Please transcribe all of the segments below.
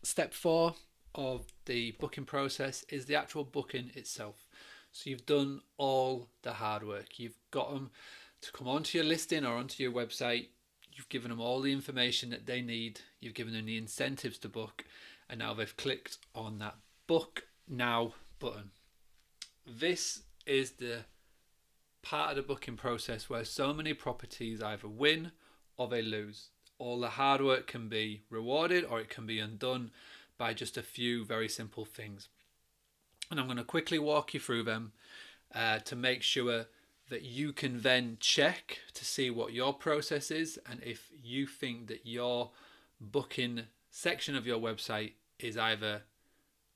Step 4 of the booking process is the actual booking itself. So you've done all the hard work. You've got them to come onto your listing or onto your website. You've given them all the information that they need. You've given them the incentives to book, and now they've clicked on that book now button. This is the part of the booking process where so many properties either win or they lose. All the hard work can be rewarded or it can be undone by just a few very simple things. And I'm going to quickly walk you through them to make sure that you can then check to see what your process is and if you think that your booking section of your website is either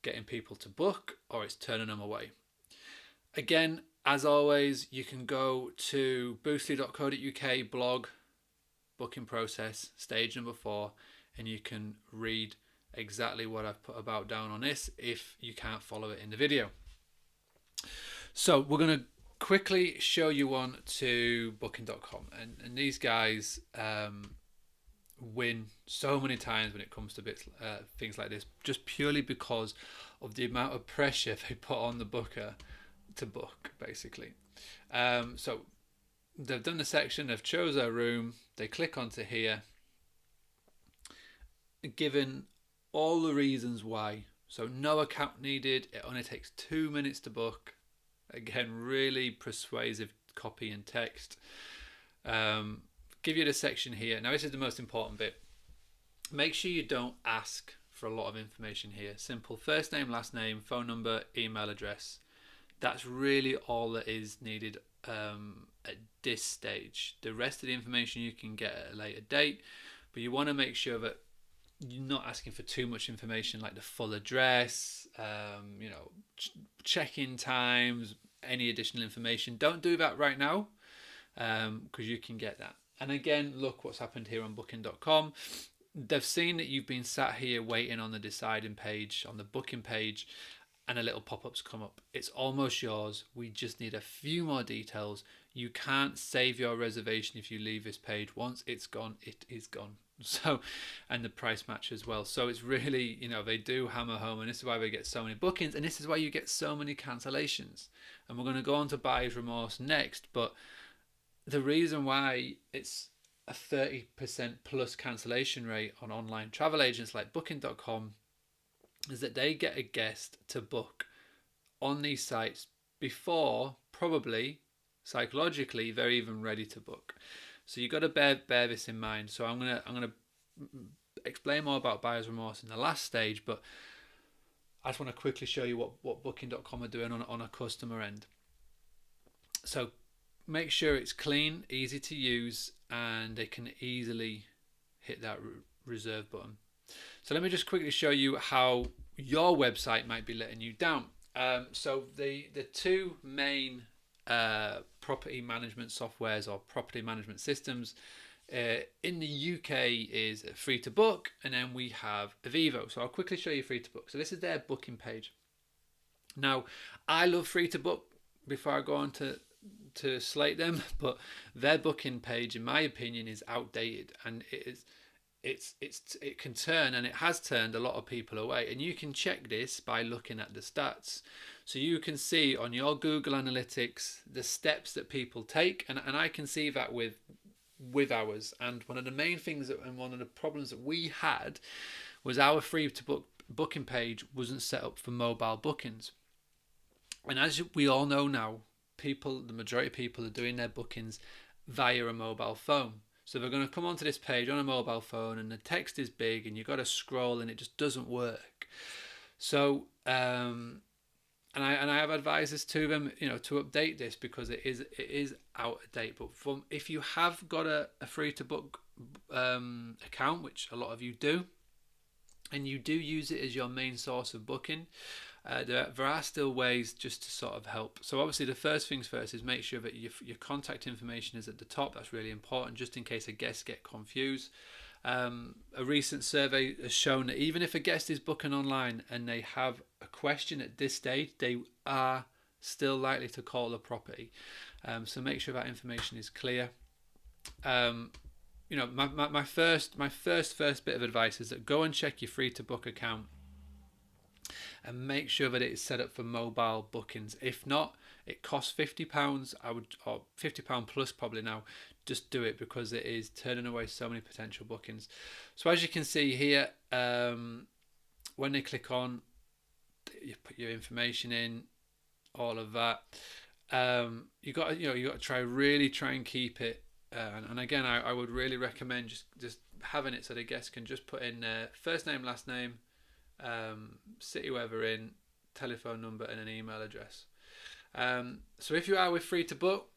getting people to book or it's turning them away. Again, as always, you can go to boostly.co.uk blog booking process stage number 4 and you can read exactly what I've put about down on this if you can't follow it in the video. So we're going to quickly show you on to booking.com, and these guys win so many times when it comes to things like this, just purely because of the amount of pressure they put on the booker to book, basically. So they've done the section, they've chose their room, they click onto here, given all the reasons why. So no account needed, it only takes 2 minutes to book. Again, really persuasive copy and text. Give you the section here. Now this is the most important bit. Make sure you don't ask for a lot of information here. Simple first name, last name, phone number, email address. That's really all that is needed at this stage. The rest of the information you can get at a later date, but you want to make sure that you're not asking for too much information like the full address, check-in times, any additional information. Don't do that right now because you can get that. And again, look what's happened here on booking.com. They've seen that you've been sat here waiting on the deciding page, on the booking page, and a little pop-up's come up. It's almost yours. We just need a few more details. You can't save your reservation if you leave this page. Once it's gone, it is gone. So, and the price match as well. So it's really, they do hammer home, and this is why we get so many bookings, and this is why you get so many cancellations. And we're going to go on to buyer's remorse next, but the reason why it's a 30% plus cancellation rate on online travel agents like booking.com is that they get a guest to book on these sites before probably psychologically they're even ready to book. So you've got to bear this in mind. So I'm gonna explain more about buyer's remorse in the last stage, but I just want to quickly show you what booking.com are doing on a customer end. So make sure it's clean, easy to use, and they can easily hit that reserve button. So let me just quickly show you how your website might be letting you down. So the two main property management softwares or property management systems in the UK is Free to Book, and then we have Avivo. So I'll quickly show you Free to Book. So this is their booking page. Now, I love Free to Book before I go on to slate them, but their booking page, in my opinion, is outdated, and it can turn, and it has turned a lot of people away. And you can check this by looking at the stats. So you can see on your Google Analytics the steps that people take, and I can see that with ours. And one of the main things and one of the problems that we had was our Free to Book booking page wasn't set up for mobile bookings. And as we all know now, the majority of people are doing their bookings via a mobile phone. So they're going to come onto this page on a mobile phone, and the text is big, and you've got to scroll, and it just doesn't work. So, and I have advised this to them, to update this because it is out of date. But if you have got a Free to Book account, which a lot of you do, and you do use it as your main source of booking, there are still ways just to sort of help. So obviously the first things first is make sure that your contact information is at the top. That's really important, just in case a guest get confused. A recent survey has shown that even if a guest is booking online and they have a question at this stage, they are still likely to call the property. So make sure that information is clear. my first bit of advice is that go and check your free to book account and make sure that it's set up for mobile bookings. If not, it costs £50. Or £50 plus probably now. Just do it, because it is turning away so many potential bookings. So as you can see here, when they click on, you put your information in, all of that. You got to try and keep it. And again, I would really recommend just having it so the guests can just put in their first name, last name, city where they're in, telephone number, and an email address. So if you are with Free to Book,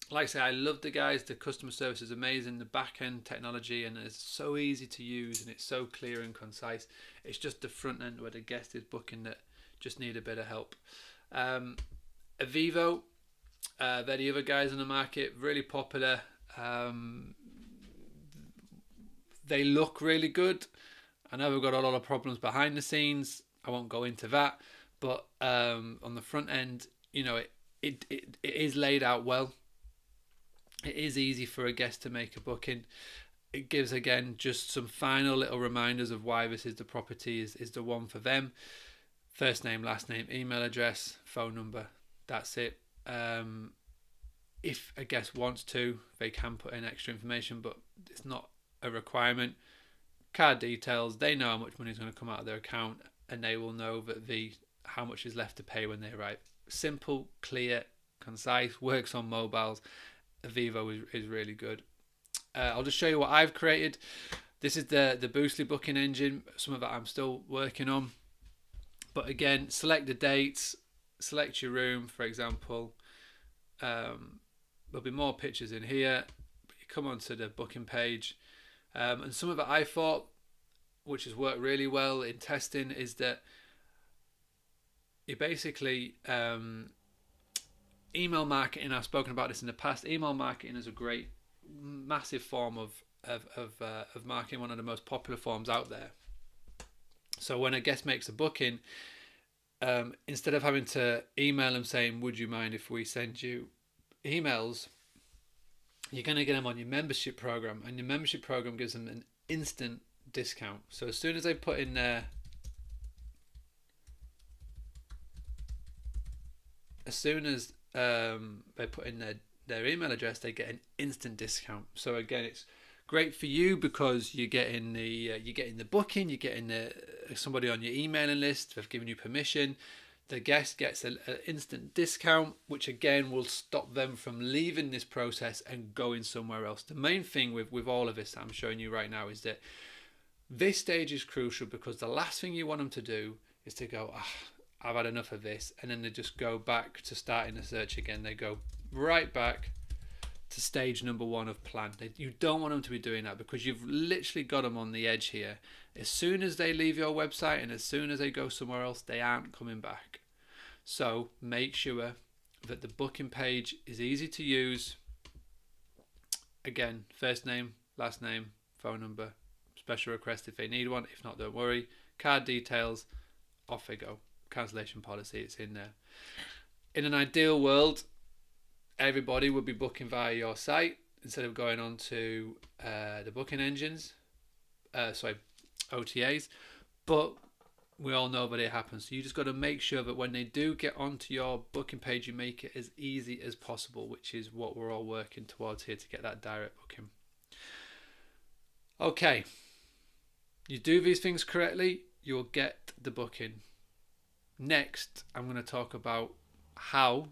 like I say, I love the guys. The customer service is amazing. The back end technology, and it's so easy to use, and it's so clear and concise. It's just the front end where the guest is booking that just need a bit of help. Avivo, they're the other guys on the market, really popular. They look really good. I know we've got a lot of problems behind the scenes. I won't go into that, but on the front end, it is laid out well. It is easy for a guest to make a booking. It gives, again, just some final little reminders of why this is the property is the one for them. First name, last name, email address, phone number. That's it. If a guest wants to, they can put in extra information, but it's not a requirement. Card details, they know how much money is going to come out of their account, and they will know that how much is left to pay when they arrive. Simple, clear, concise, works on mobiles. Avivo is really good. I'll just show you what I've created. This is the Boostly booking engine. Some of that I'm still working on. But again, select the dates, select your room, for example. There'll be more pictures in here. But you come onto the booking page. And some of it I thought, which has worked really well in testing, is that you basically email marketing. I've spoken about this in the past. Email marketing is a great, massive form of marketing, one of the most popular forms out there. So when a guest makes a booking, instead of having to email them saying, would you mind if we send you emails, you're going to get them on your membership program, and your membership program gives them an instant discount. So as soon as they put in their their email address, they get an instant discount. So again, it's great for you because you're getting the booking, you're getting somebody on your emailing list. They've given you permission. The guest gets an instant discount, which again will stop them from leaving this process and going somewhere else. The main thing with all of this that I'm showing you right now is that this stage is crucial, because the last thing you want them to do is to go, I've had enough of this, and then they just go back to starting the search again. They go right back to stage number 1 of plan. You don't want them to be doing that, because you've literally got them on the edge here. As soon as they leave your website and as soon as they go somewhere else, they aren't coming back. So make sure that the booking page is easy to use. Again, first name, last name, phone number, special request if they need one. If not, don't worry. Card details, off they go. Cancellation policy, it's in there. In an ideal world, everybody would be booking via your site instead of going on to the booking engines, OTAs, but we all know that it happens. So you just got to make sure that when they do get onto your booking page, you make it as easy as possible, which is what we're all working towards here, to get that direct booking. Okay, you do these things correctly, you'll get the booking. Next, I'm going to talk about how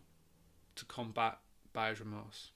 to combat buyer's remorse.